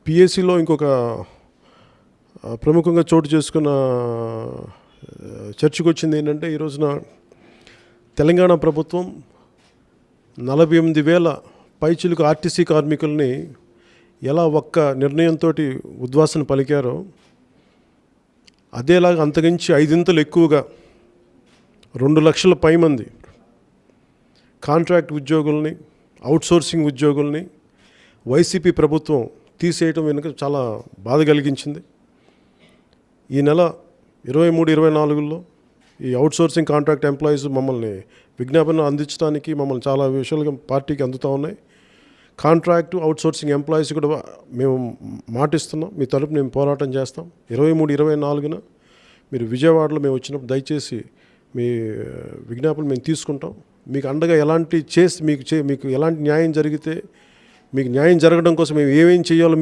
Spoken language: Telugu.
పిఎస్సిలో ఇంకొక ప్రముఖంగా చోటు చేసుకున్న చర్చకు వచ్చింది ఏంటంటే, ఈ రోజున తెలంగాణ ప్రభుత్వం 48,000 పైచిలుకు ఆర్టీసీ కార్మికుల్ని ఎలా ఒక్క నిర్ణయంతో ఉద్వాసన పలికారో, అదేలాగా అంతకించి 5 ఎక్కువగా 2 లక్షల పైమంది కాంట్రాక్ట్ ఉద్యోగుల్ని, అవుట్సోర్సింగ్ ఉద్యోగుల్ని వైసీపీ ప్రభుత్వం తీసేయటం వెనుక చాలా బాధ కలిగించింది. ఈ నెల 23-24లో ఈ అవుట్సోర్సింగ్ కాంట్రాక్ట్ ఎంప్లాయీస్ మమ్మల్ని విజ్ఞాపన అందించడానికి మమ్మల్ని చాలా విషయాలుగా పార్టీకి అందుతూ ఉన్నాయి. కాంట్రాక్టు అవుట్సోర్సింగ్ ఎంప్లాయీస్ కూడా మేము మాటిస్తున్నాం, మీ తరపు మేము పోరాటం చేస్తాం. 23-24న మీరు విజయవాడలో మేము వచ్చినప్పుడు దయచేసి మీ విజ్ఞాపన మేము తీసుకుంటాం. మీకు అండగా ఎలాంటి చేసి మీకు ఎలాంటి న్యాయం జరిగితే, మీకు న్యాయం జరగడం కోసం మేము ఏమేం చేయాలో